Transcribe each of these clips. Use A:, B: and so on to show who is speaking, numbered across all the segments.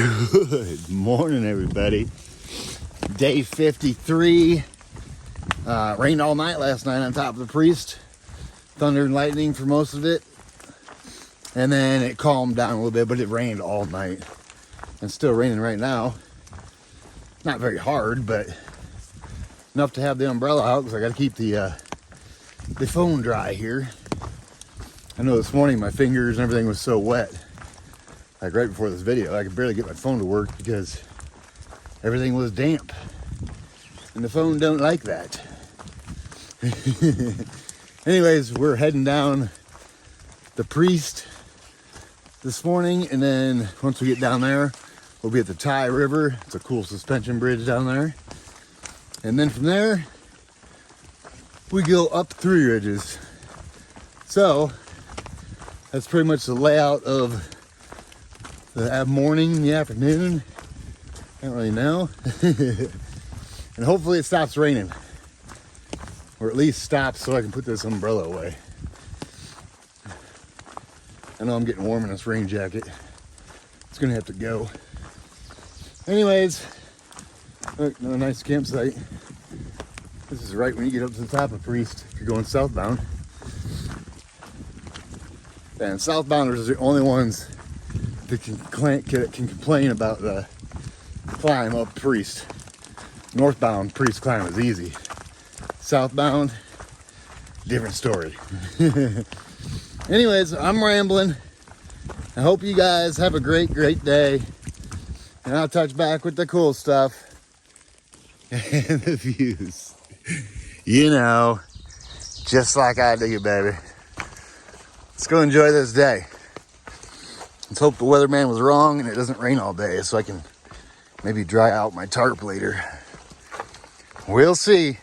A: Good morning, everybody. Day 53. Rained all night last night on top of the Priest. Thunder and lightning for most of it. And then it calmed down a little bit, but it rained all night. It's still raining right now. Not very hard, but enough to have the umbrella out because I got to keep the phone dry here. I know this morning my fingers and everything was so wet. Like right before this video, I could barely get my phone to work because everything was damp. And the phone don't like that. Anyways, we're heading down the Priest this morning, and then once we get down there, we'll be at the Tye River. It's a cool suspension bridge down there. And then from there, we go up Three Ridges. So, that's pretty much the layout of the morning, the afternoon. I don't really know. And hopefully it stops raining. Or at least stops so I can put this umbrella away. I know I'm getting warm in this rain jacket. It's gonna have to go. Anyways, look, another nice campsite. This is right when you get up to the top of Priest if you're going southbound. And southbounders are the only ones that can complain about the climb up Priest. Northbound Priest climb is easy. Southbound, different story. Anyways, I'm rambling. I hope you guys have a great day. And I'll touch back with the cool stuff and the views. You know, just like I do, baby. Let's go enjoy this day. Let's hope the weatherman was wrong and it doesn't rain all day so I can maybe dry out my tarp later. We'll see.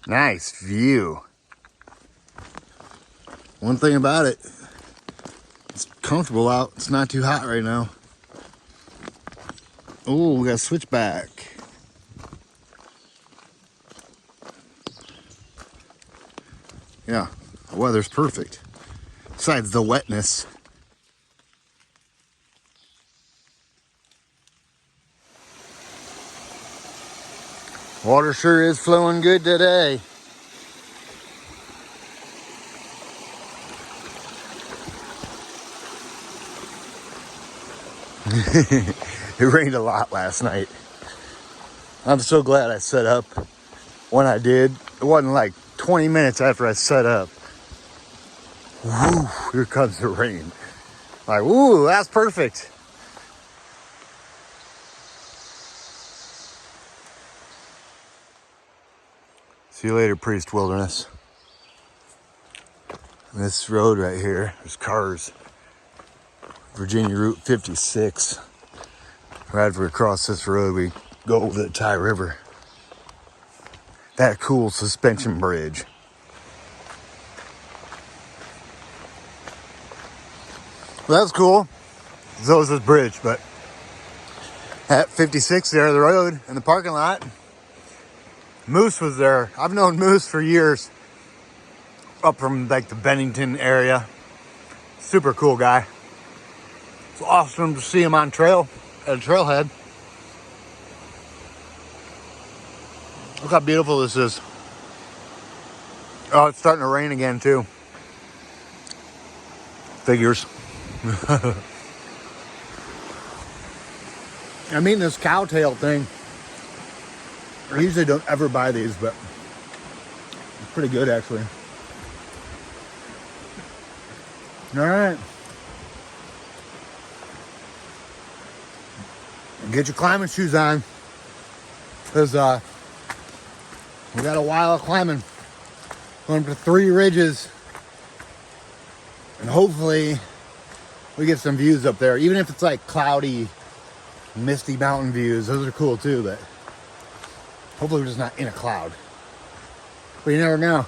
A: Nice view. One thing about it, it's comfortable out. It's not too hot right now. Oh, we got a switchback. Yeah, the weather's perfect. Besides the wetness. Water sure is flowing good today. It rained a lot last night. I'm so glad I set up when I did. It wasn't like 20 minutes after I set up. Woo, here comes the rain. Like, woo, that's perfect. See you later, Priest Wilderness. This road right here, there's cars. Virginia Route 56. Right after we cross this road, we go over the Tye River. That cool suspension bridge. Well, that's cool. So is this bridge, but at 56 there, the road and the parking lot, Moose was there. I've known Moose for years. Up from like the Bennington area. Super cool guy. It's awesome to see him on trail at a trailhead. Look how beautiful this is. Oh, it's starting to rain again too. Figures. I mean, this cowtail thing. I usually don't ever buy these, but it's pretty good actually. All right. Get your climbing shoes on, because we got a while of climbing. Going to Three Ridges, and hopefully we get some views up there. Even if it's like cloudy, misty mountain views, those are cool too, but hopefully we're just not in a cloud. But you never know.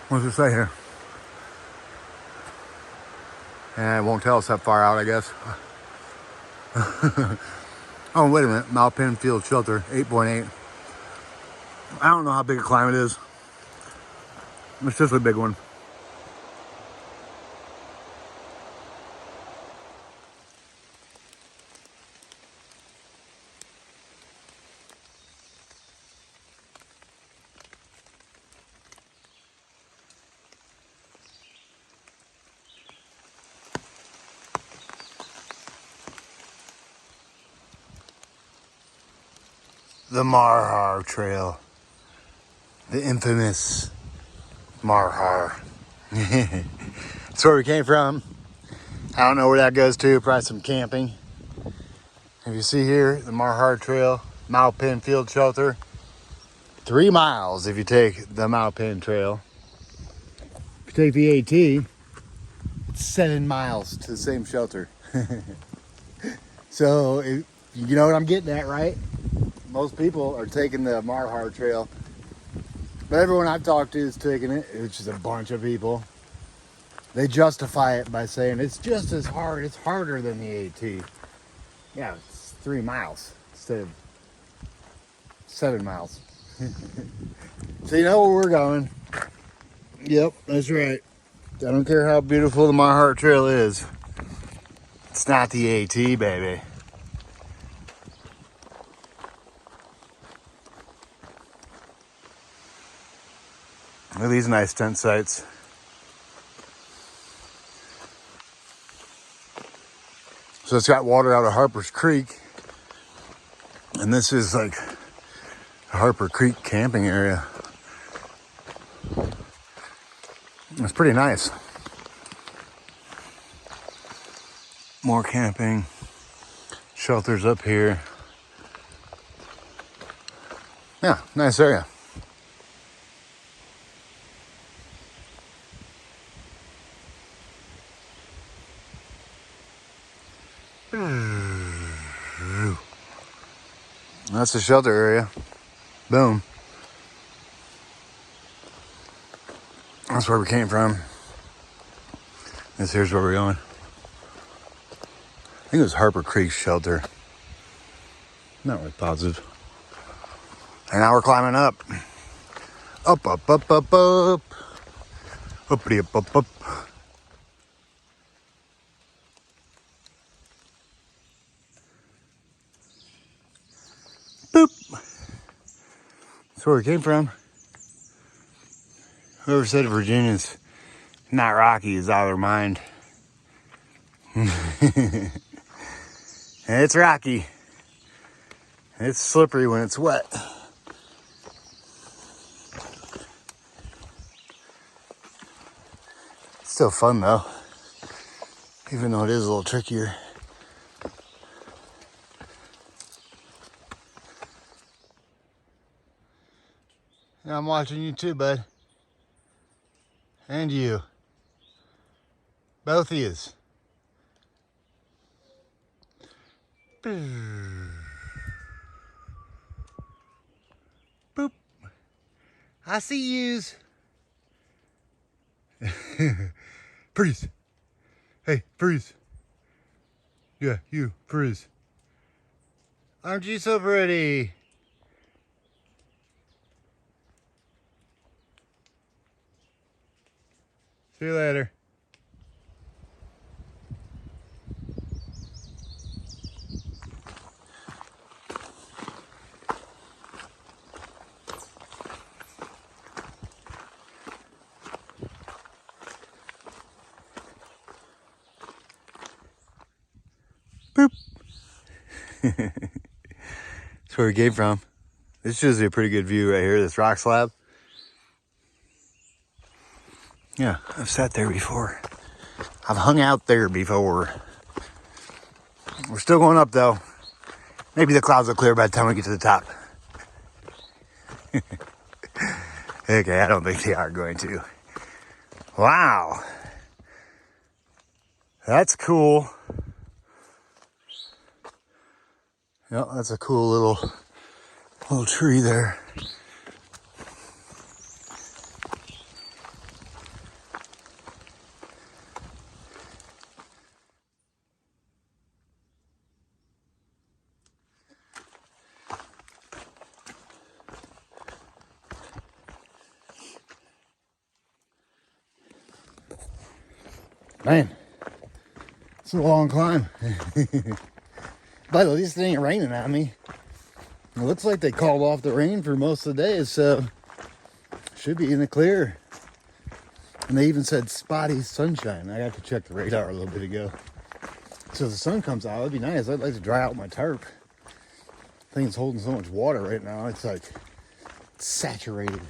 A: What does it say here? And it won't tell us that far out, I guess. Oh, wait a minute. Malpin Field Shelter, 8.8. I don't know how big a climb it is. It's just a big one. The Marhar Trail. The infamous Marhar. That's where we came from. I don't know where that goes to. Probably some camping. If you see here, the Marhar Trail, Malpin Field Shelter. 3 miles if you take the Malpin Trail. If you take the AT, it's 7 miles to the same shelter. So, you know what I'm getting at, right? Most people are taking the Marhar Trail. But everyone I've talked to is taking it, which is a bunch of people. They justify it by saying it's just as hard, it's harder than the AT. Yeah, it's 3 miles instead of 7 miles. So you know where we're going. Yep, that's right. I don't care how beautiful the Marhar Trail is. It's not the AT, baby. Look at these nice tent sites. So it's got water out of Harper's Creek. And this is like a Harper Creek camping area. It's pretty nice. More camping. Shelters up here. Yeah, nice area. That's the shelter area. Boom. That's where we came from. This here's where we're going. I think it was Harper Creek Shelter. Not really positive. And now we're climbing up. Up, up, up, up, up. Uppity, up, up, up. Boop. That's where we came from. Whoever said Virginia's not rocky is out of their mind. It's rocky. It's slippery when it's wet. It's still fun though, even though it is a little trickier. And I'm watching you too, bud. And you. Both of yous. Boop. I see yous. Freeze. Hey, freeze. Yeah, you, freeze. Aren't you so pretty? See you later. Boop. That's where we came from. This shows you a pretty good view right here, this rock slab. Yeah, I've sat there before. I've hung out there before. We're still going up though. Maybe the clouds will clear by the time we get to the top. Okay, I don't think they are going to. Wow. That's cool. Yep, that's a cool little tree there. Man, it's a long climb. But at least it ain't raining on me. It looks like they called off the rain for most of the day, so should be in the clear. And they even said spotty sunshine. I got to check the radar a little bit ago. So if the sun comes out, it'd be nice. I'd like to dry out my tarp. Thing's holding so much water right now. It's like saturated.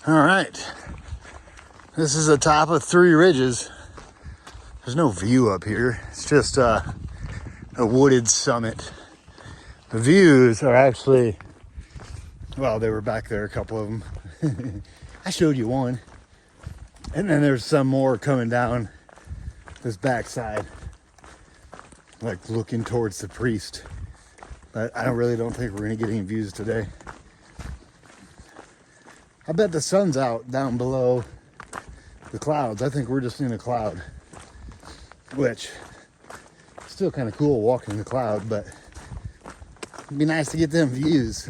A: All right, this is the top of 3 ridges. There's no view up here. It's just a wooded summit. The views are actually, well, they were back there, a couple of them. I showed you one. And then there's some more coming down this backside, like looking towards the Priest. But I don't think we're gonna get any views today. I bet the sun's out down below the clouds. I think we're just in a cloud, which still kind of cool walking in the cloud, but it'd be nice to get them views.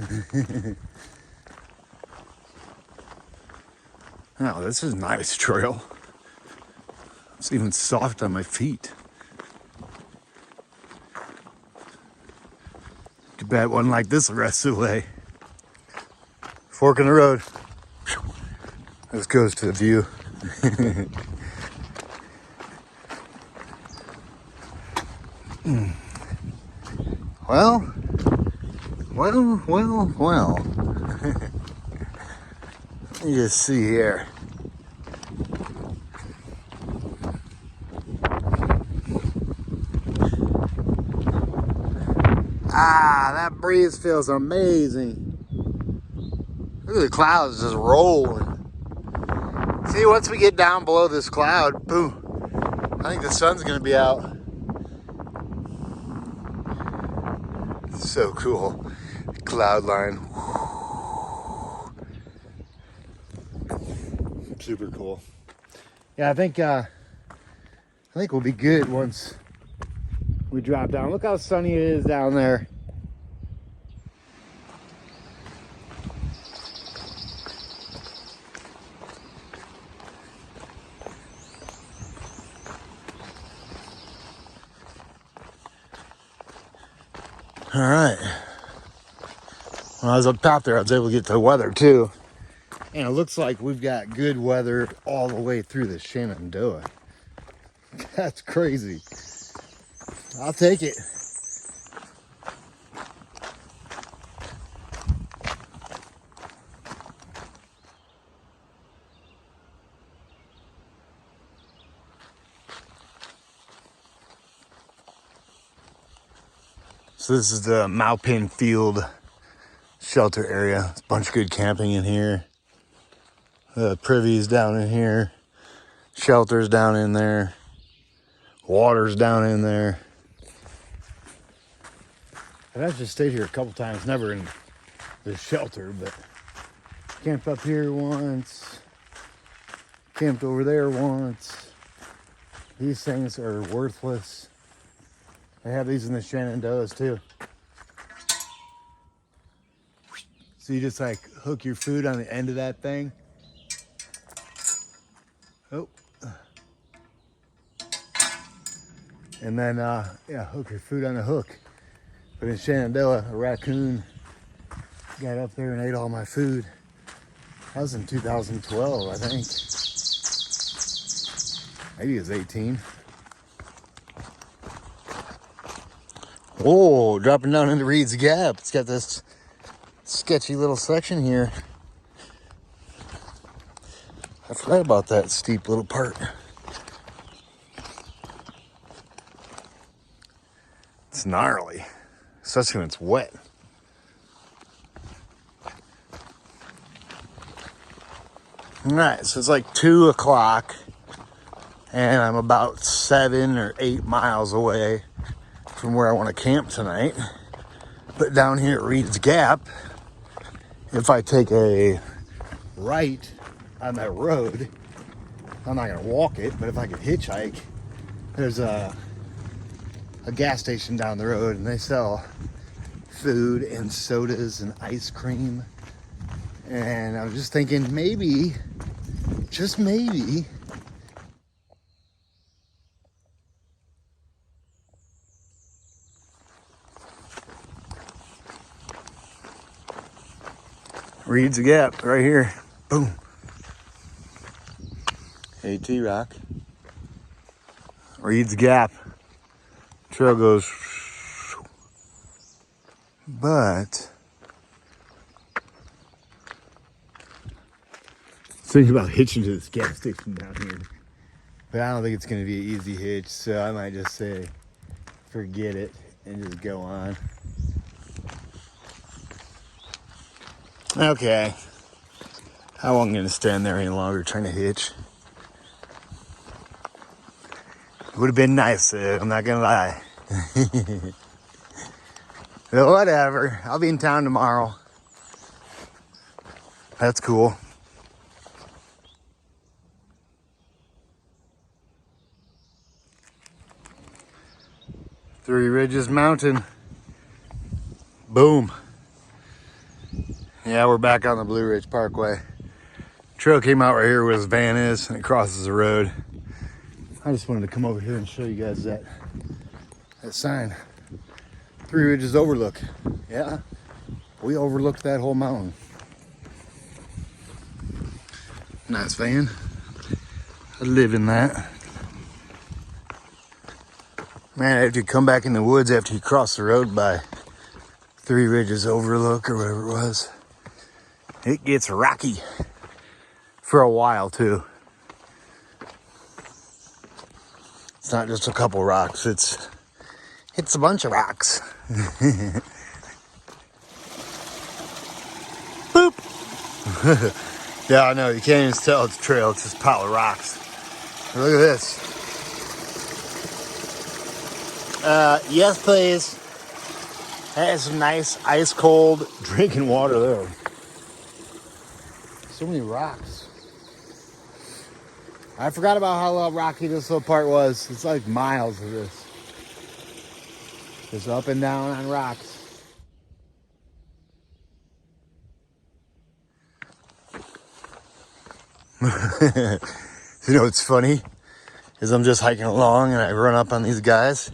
A: Oh, this is a nice trail. It's even soft on my feet. Too bad one like this the rest of the way. Fork in the road. This goes to the view. Well. Let me just see here. Ah, that breeze feels amazing. Look at the clouds just rolling. See, once we get down below this cloud, boom, I think the sun's gonna be out. So cool. Cloud line. Super cool. Yeah, I think we'll be good once we drop down. Look how sunny it is down there. All right. When I was up top there, I was able to get the weather too. And it looks like we've got good weather all the way through the Shenandoah. That's crazy. I'll take it. So this is the Maupin Field shelter area. It's a bunch of good camping in here. Privies down in here. Shelters down in there. Water's down in there. I've actually stayed here a couple times, never in the shelter, but camped up here once. Camped over there once. These things are worthless. They have these in the Shenandoahs too. So you just like hook your food on the end of that thing. Oh. And then, hook your food on the hook. But in Shenandoah, a raccoon got up there and ate all my food. That was in 2012, I think. Maybe it was 18. Whoa, dropping down into Reed's Gap. It's got this sketchy little section here. I forgot about that steep little part. It's gnarly, especially when it's wet. All right, so it's like 2 o'clock, And I'm about 7 or 8 miles away from where I want to camp tonight. But down here at Reed's Gap, if I take a right on that road, I'm not gonna walk it, but if I could hitchhike, there's a gas station down the road and they sell food and sodas and ice cream. And I was just thinking maybe, just maybe, Reed's Gap right here. Boom. AT Rock. Reed's Gap. Trail goes. But thinking about hitching to this gas station down here. But I don't think it's gonna be an easy hitch, so I might just say forget it and just go on. Okay. I wasn't gonna stand there any longer trying to hitch. It would have been nice, I'm not gonna lie. But whatever. I'll be in town tomorrow. That's cool. Three Ridges Mountain. Boom. Yeah, we're back on the Blue Ridge Parkway. Trail came out right here where his van is and it crosses the road. I just wanted to come over here and show you guys that sign. Three Ridges Overlook. Yeah, we overlooked that whole mountain. Nice van. I live in that. Man, after you come back in the woods after you cross the road by Three Ridges Overlook or whatever it was, it gets rocky for a while too. It's not just a couple rocks, it's a bunch of rocks. Boop. Yeah, I know, you can't even tell it's a trail, it's just a pile of rocks. Look at this. Yes please. That is some nice ice cold drinking water there. So many rocks. I forgot about how rocky this little part was. It's like miles of this. Just up and down on rocks. You know what's funny? Is I'm just hiking along and I run up on these guys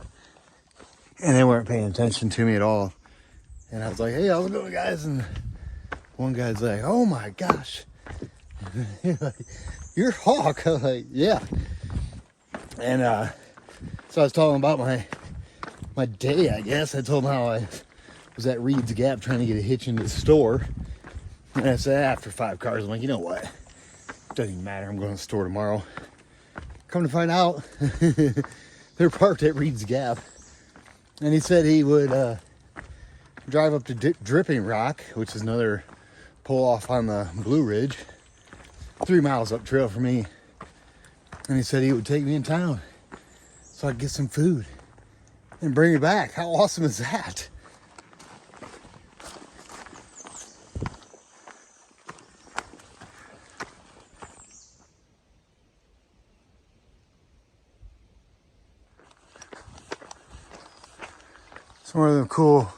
A: and they weren't paying attention to me at all. And I was like, hey, how's it going, guys? And one guy's like, oh my gosh. You're Hawk. I was like, yeah. And so I was telling him about my day, I guess. I told him how I was at Reed's Gap trying to get a hitch into the store. And I said, after 5 cars, I'm like, you know what? Doesn't even matter. I'm going to the store tomorrow. Come to find out, they're parked at Reed's Gap. And he said he would drive up to Dripping Rock, which is another pull off on the Blue Ridge, 3 miles up trail for me. And he said he would take me in town so I could get some food and bring it back. How awesome is that? Some of them cool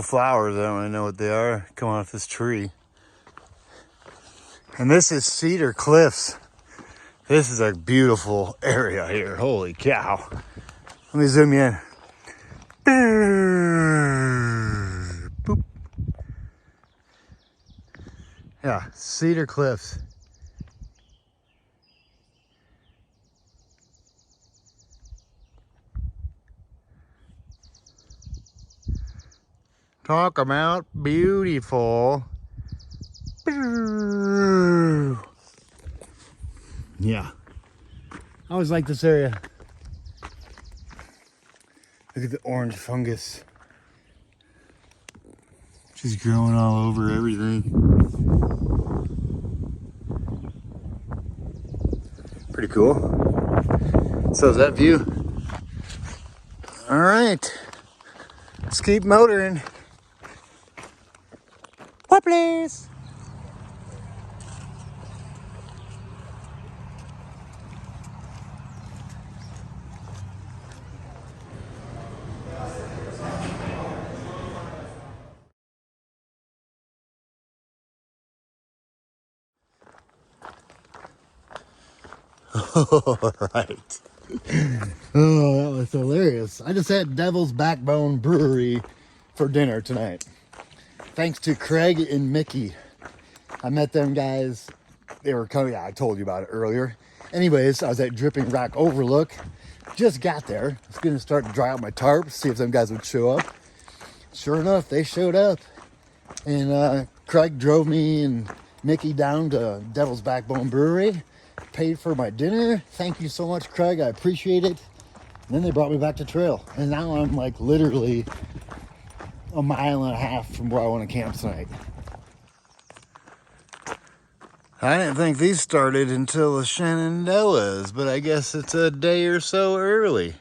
A: flowers. I don't really know what they are coming off this tree. And this is Cedar Cliffs. This is a beautiful area here. Holy cow. Let me zoom you in. Boop. Yeah, Cedar Cliffs. Talk about beautiful. Yeah. I always like this area. Look at the orange fungus. Just growing all over everything. Pretty cool. So is that view? All right, let's keep motoring. What place? All right. Oh, that was hilarious. I just had Devil's Backbone Brewery for dinner tonight. Thanks to Craig and Mickey. I met them guys. They were coming. Yeah, I told you about it earlier. Anyways, I was at Dripping Rock Overlook. Just got there. I was going to start to dry out my tarp, see if them guys would show up. Sure enough, they showed up. And Craig drove me and Mickey down to Devil's Backbone Brewery. Paid for my dinner. Thank you so much, Craig. I appreciate it. And then they brought me back to trail. And now I'm like literally a mile and a half from where I want to camp tonight. I didn't think these started until the Shenandoahs, but I guess it's a day or so early.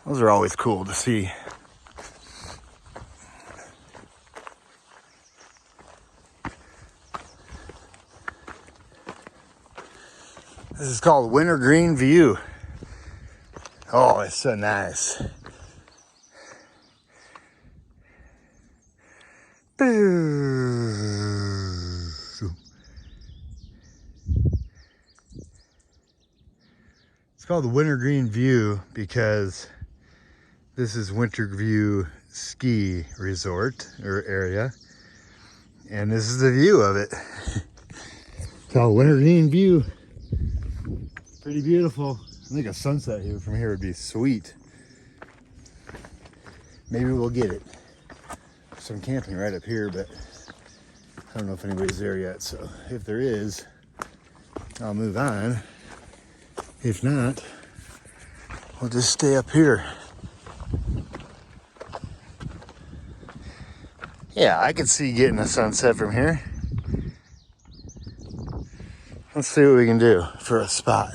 A: Those are always cool to see. This is called Wintergreen View. Oh, it's so nice. It's called the Wintergreen View because this is Winterview Ski Resort or area. And this is the view of it. It's called Wintergreen View. Pretty beautiful. I think a sunset here from here would be sweet. Maybe we'll get it. Some camping right up here, but I don't know if anybody's there yet. So if there is, I'll move on. If not, we'll just stay up here. Yeah, I could see getting a sunset from here. Let's see what we can do for a spot.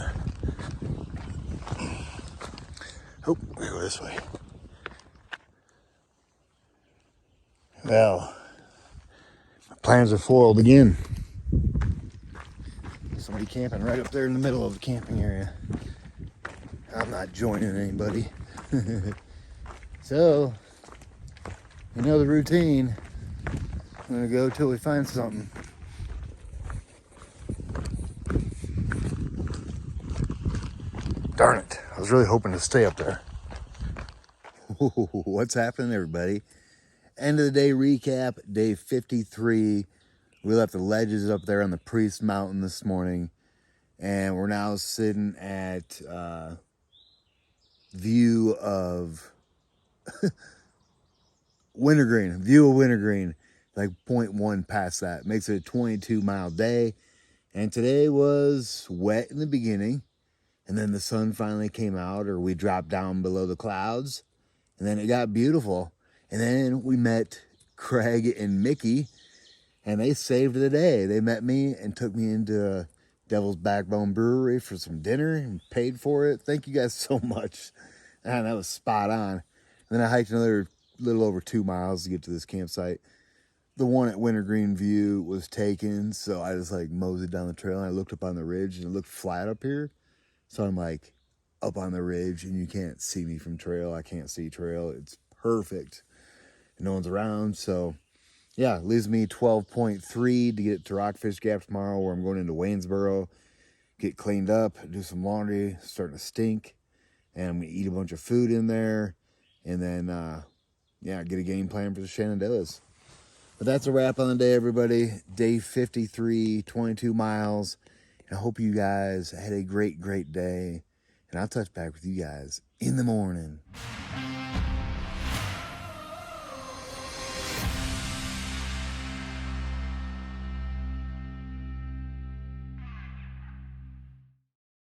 A: Oh, we go this way. Well, my plans are foiled again. Somebody camping right up there in the middle of the camping area. I'm not joining anybody. So, you know the routine. I'm gonna go till we find something. Darn it, I was really hoping to stay up there. What's happening, everybody? End of the day recap, day 53. We left the ledges up there on the Priest Mountain this morning. And we're now sitting at view of Wintergreen. View of Wintergreen. Like 0.1 past that. Makes it a 22-mile day. And today was wet in the beginning. And then the sun finally came out, or we dropped down below the clouds. And then it got beautiful. And then we met Craig and Mickey, and they saved the day. They met me and took me into Devil's Backbone Brewery for some dinner and paid for it. Thank you guys so much. And that was spot on. And then I hiked another little over 2 miles to get to this campsite. The one at Wintergreen View was taken, so I just like moseyed down the trail and I looked up on the ridge and it looked flat up here. So I'm like up on the ridge and you can't see me from trail. I can't see trail. It's perfect. And no one's around. So yeah, it leaves me 12.3 to get to Rockfish Gap tomorrow, where I'm going into Waynesboro, get cleaned up, do some laundry, starting to stink. And I'm going to eat a bunch of food in there. And then, yeah, get a game plan for the Shenandoahs. But that's a wrap on the day, everybody. Day 53, 22 miles. And I hope you guys had a great, great day. And I'll touch back with you guys in the morning.